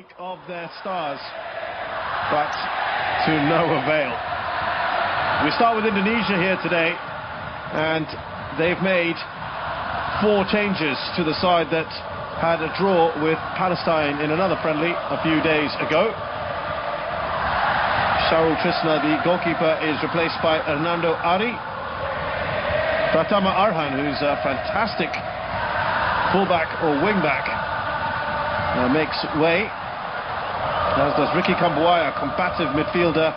Of their stars, but to no avail. We start with Indonesia here today, and they've made 4 changes to the side that had a draw with Palestine in another friendly a few days ago. Sharul Trisna, the goalkeeper, is replaced by Hernando Ari. Pratama Arhan, who's a fantastic fullback or wingback, makes way, as does Ricky Kambuaya, combative midfielder,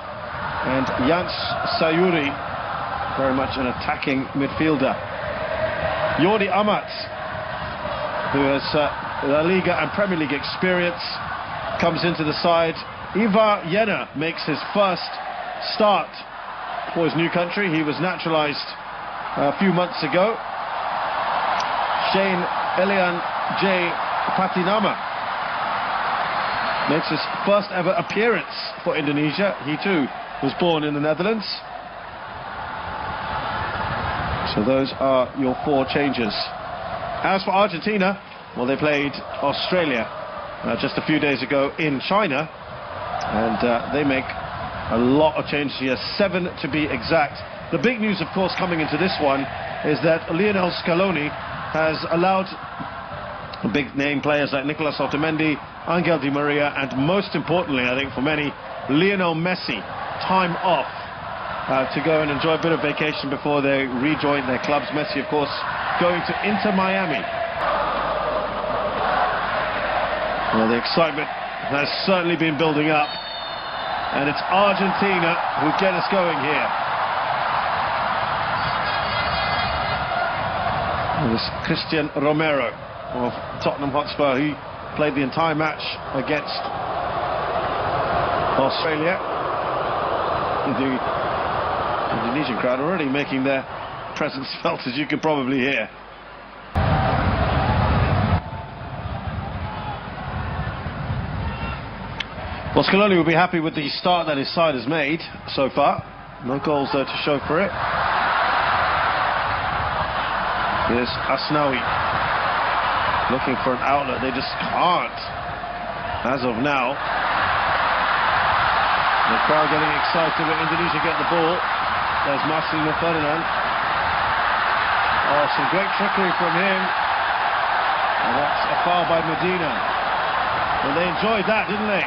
and Jans Sayuri, very much an attacking midfielder. Jordi Amat, who has La Liga and Premier League experience, comes into the side. Ivar Jenner makes his first start for his new country. He was naturalised a few months ago. Shane Elian J. Patinama makes his first ever appearance for Indonesia. He too was born in the Netherlands. So those are your 4 changes. As for Argentina, well, they played Australia just a few days ago in China, and they make a lot of changes here, 7 to be exact. The big news, of course, coming into this one is that Lionel Scaloni has allowed big name players like Nicolas Otamendi, Angel Di Maria, and most importantly, I think for many, Lionel Messi, time off to go and enjoy a bit of vacation before they rejoin their clubs. Messi, of course, going to Inter Miami. Well, the excitement has certainly been building up, and it's Argentina who get us going here. Well, this Christian Romero of Tottenham Hotspur, he played the entire match against Australia. The Indonesian crowd already making their presence felt, as you can probably hear. Well, Scaloni will be happy with the start that his side has made so far. No goals there to show for it. Here's Asnawi looking for an outlet. They just can't as of now. The crowd getting excited when Indonesia get the ball. There's Marcelino Ferdinand. Oh, some great trickery from him. And that's a foul by Medina. Well, they enjoyed that, didn't they?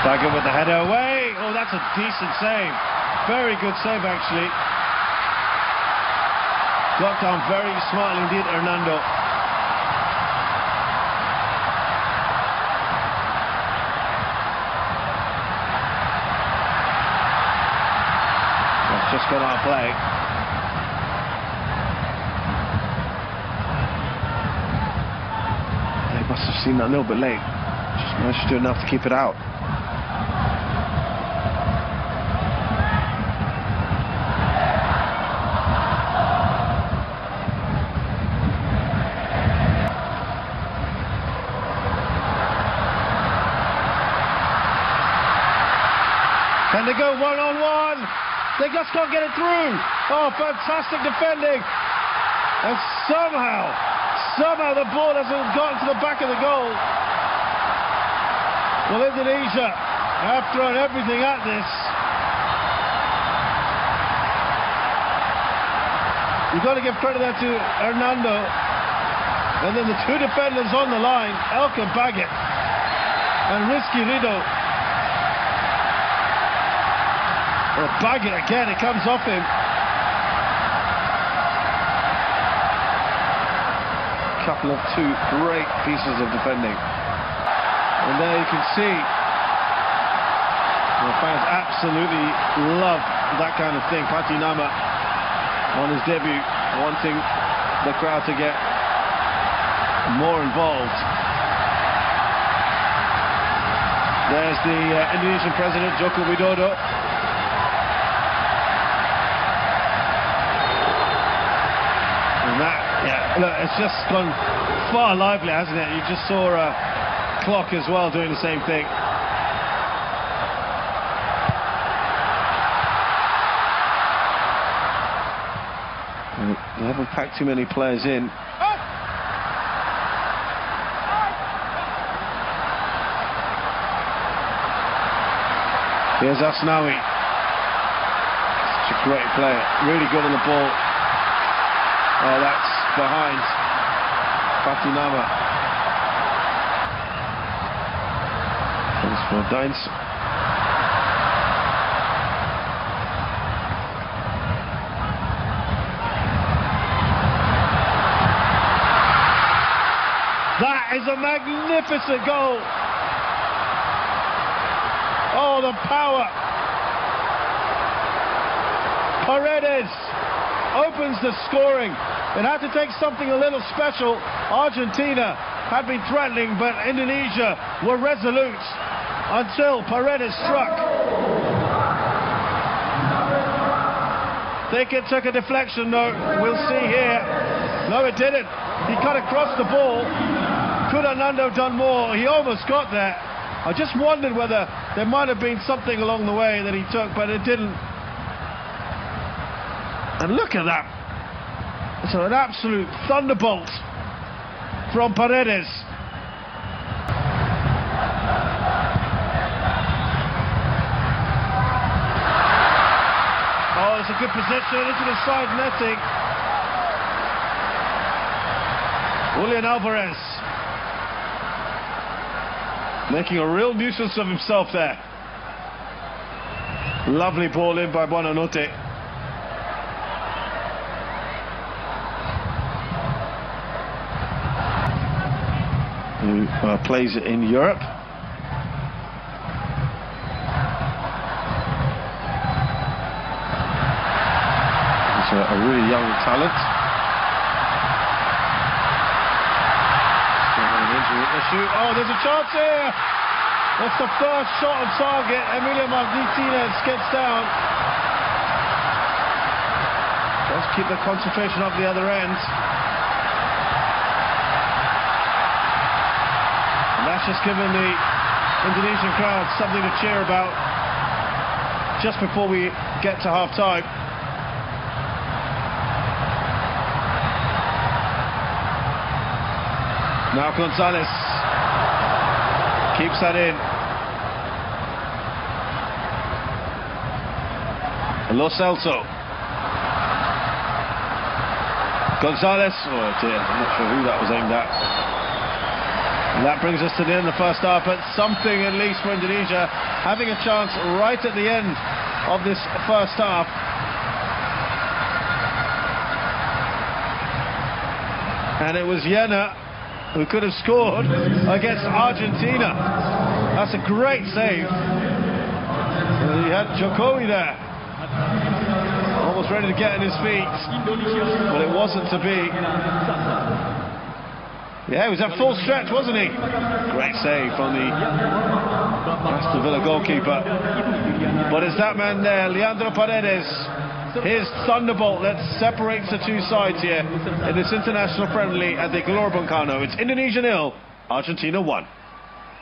Baggett with the header away. Oh, that's a decent save. Very good save, actually. Got down very smartly indeed, Hernando. That's just gone out of play. They must have seen that a little bit late. Just managed to do enough to keep it out. And they go one-on-one. They just can't get it through. Oh, fantastic defending. And somehow the ball hasn't gotten to the back of the goal. Well, Indonesia have thrown everything at this. You've got to give credit there to Hernando. And then the 2 defenders on the line, Elkan Baggett and Rizky Ridho. Well, Baggett again, it comes off him. Couple of 2 great pieces of defending. And there you can see the fans absolutely love that kind of thing. Patinama on his debut, wanting the crowd to get more involved. There's the Indonesian president, Joko Widodo. Look, it's just gone far lively, hasn't it? You just saw a clock as well doing the same thing. They haven't packed too many players in. Here's Asnawi. Such a great player, really good on the ball. Oh, that's behind Fatinama. Thanks for Dines. That is a magnificent goal. Oh, the power. Paredes opens the scoring. It had to take something a little special. Argentina had been threatening, but Indonesia were resolute until Paredes struck. Think it took a deflection, though. We'll see here. No, it didn't. He cut across the ball. Could Hernando done more? He almost got there. I just wondered whether there might have been something along the way that he took, but it didn't. And look at that. It's an absolute thunderbolt from Paredes. Oh, it's a good position into the side netting. Julian Alvarez making a real nuisance of himself there. Lovely ball in by Buonanotte. Who plays it in Europe. He's a really young talent. Issue. Oh, there's a chance here. That's the first shot on target. Emilio Martinez gets down. Let's keep the concentration up the other end. And that's just given the Indonesian crowd something to cheer about just before we get to half-time. Now Gonzalez keeps that in. Lo Celso. Gonzalez. Oh dear, I'm not sure who that was aimed at. And that brings us to the end of the first half, but something at least for Indonesia, having a chance right at the end of this first half. And it was Jena who could have scored against Argentina. That's a great save. He had Jokowi there, almost ready to get on his feet, but it wasn't to be. Yeah, he was at full stretch, wasn't he? Great save from the Aston Villa goalkeeper. But it's that man there, Leandro Paredes, his thunderbolt that separates the two sides here in this international friendly at the Gelora Bung Karno. It's Indonesia 0, Argentina 1.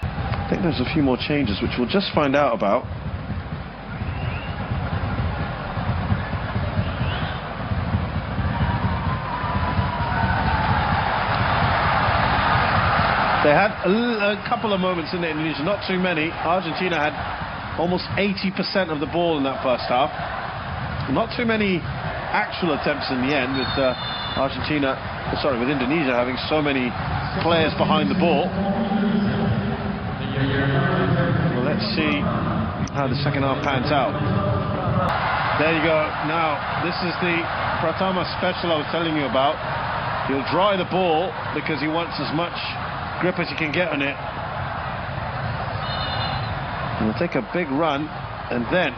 I think there's a few more changes which we'll just find out about. They had a couple of moments in Indonesia, not too many. Argentina had almost 80% of the ball in that first half. Not too many actual attempts in the end, with with Indonesia having so many players behind the ball. Well, let's see how the second half pans out. There you go. Now, this is the Pratama special I was telling you about. He'll dry the ball because he wants as much grip as he can get on it. And he'll take a big run and then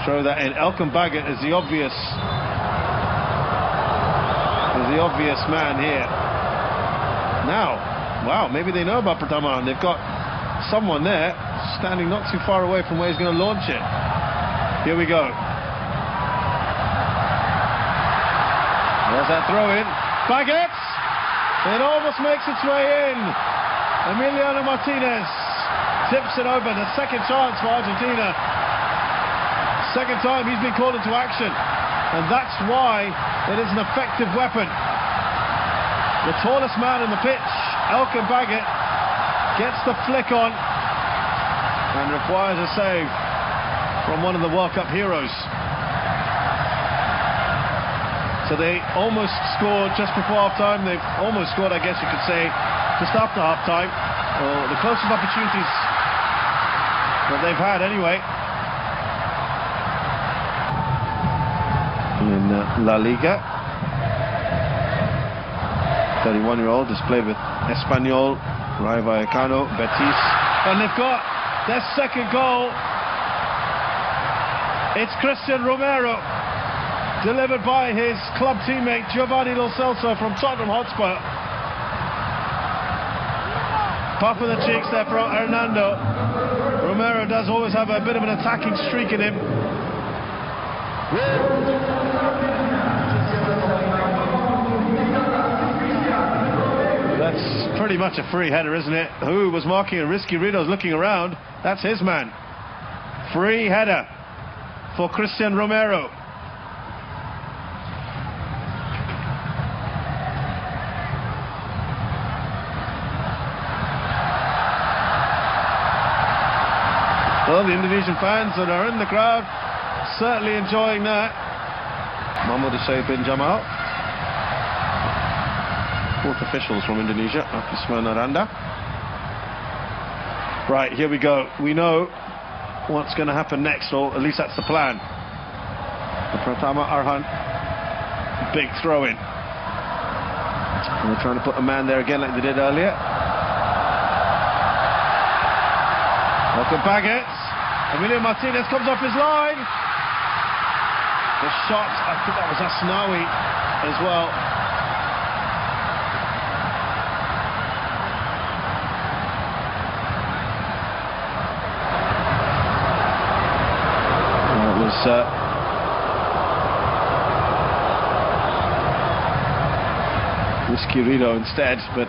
throw that in. Elkan Baggett is the obvious man here. Now, wow, maybe they know about Pratama and they've got someone there standing not too far away from where he's going to launch it. Here we go. There's that throw in. Baguette! It almost makes its way in. Emiliano Martinez tips it over. The second chance for Argentina. Second time he's been called into action. And that's why it is an effective weapon. The tallest man on the pitch, Elkan Baguette, gets the flick on and requires a save from one of the World Cup heroes. So they almost scored just before half-time. They've almost scored, I guess you could say, just after half-time. Or the closest opportunities that they've had anyway. In La Liga. 31-year-old has played with Espanyol, Rayo Vallecano, Betis. And they've got their second goal. It's Christian Romero, delivered by his club teammate Giovanni Lo Celso from Tottenham Hotspur. Puff in the cheeks there for Hernando. Romero does always have a bit of an attacking streak in him. That's pretty much a free header, isn't it? Who was marking a risky Rito's looking around. That's his man. Free header for Christian Romero. Well, the Indonesian fans that are in the crowd certainly enjoying that. Mahmud Hussein bin Jamal. Fourth officials from Indonesia, Akisman Aranda. Right, here we go. We know what's going to happen next, or at least that's the plan. The Pratama Arhan, big throw-in. And they're trying to put a man there again like they did earlier. Welcome Baguette. Emilio Martinez comes off his line. The shot, I think that was Asnawi as well. It was Risky Rito instead, but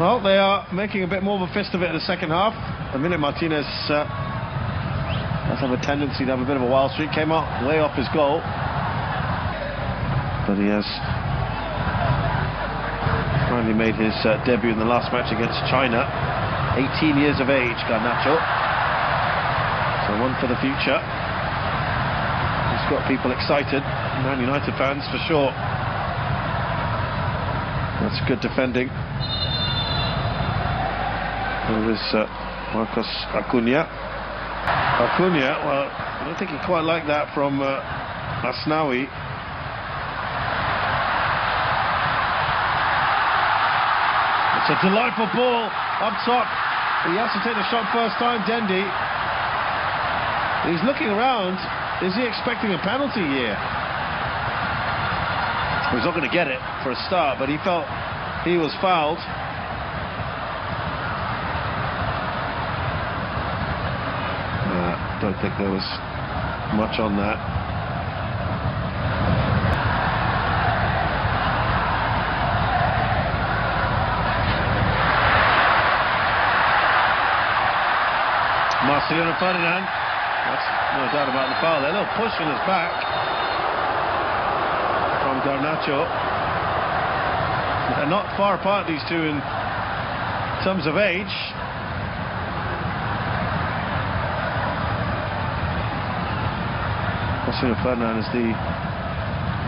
well, they are making a bit more of a fist of it in the second half. Emilio Martinez does have a tendency to have a bit of a wild streak. Came out way off his goal, but he has finally made his debut in the last match against China. 18 years of age, Garnacho. So one for the future. He's got people excited. Man United fans for sure. That's good defending. There is Marcos Acuna. Acuna, well, I don't think he quite liked that from Asnawi. It's a delightful ball up top. He has to take the shot first time, Dendi. He's looking around. Is he expecting a penalty here? He's not going to get it for a start, but he felt he was fouled. Don't think there was much on that. Marcelino Ferdinand, that's no doubt about the foul there. A little push in his back from Garnacho. They're not far apart, these two, in terms of age. Marcelino Ferdinand is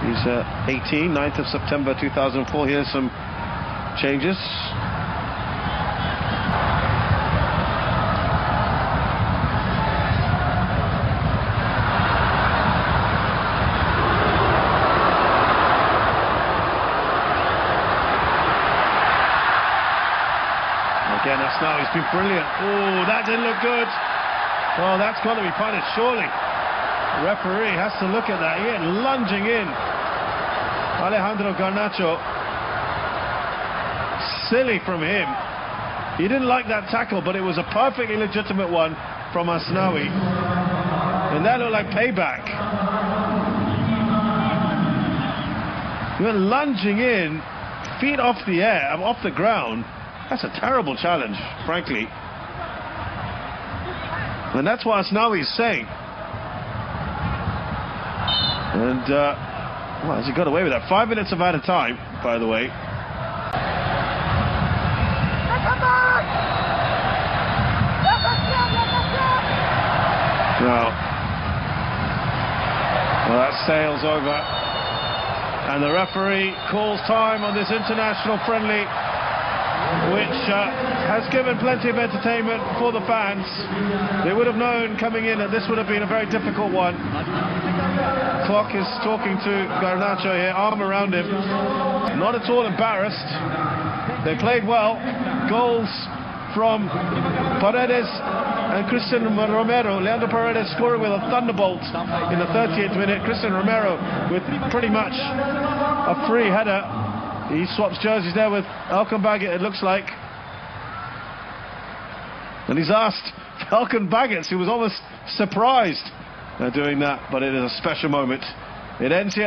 he's 18, 9th of September 2004. Here's some changes. Again, Asnawi has been brilliant. Oh, that didn't look good. Oh, that's got to be punished, surely. The referee has to look at that. He went lunging in. Alejandro Garnacho. Silly from him. He didn't like that tackle, but it was a perfectly legitimate one from Asnawi. And that looked like payback. He went lunging in, feet off the air, off the ground. That's a terrible challenge, frankly. And that's what Asnawi's saying. And, well, has he got away with that? 5 minutes of added time, by the way. Now, well, that sails over. And the referee calls time on this international friendly, which has given plenty of entertainment for the fans. They would have known coming in that this would have been a very difficult one. Clock is talking to Garnacho here, arm around him. Not at all embarrassed. They played well. Goals from Paredes and Christian Romero. Leandro Paredes scoring with a thunderbolt in the 38th minute. Christian Romero with pretty much a free header. He swaps jerseys there with Elkan Baggett, it looks like. And he's asked Elkan Baggett, who was almost surprised doing that, but it is a special moment. It ends here.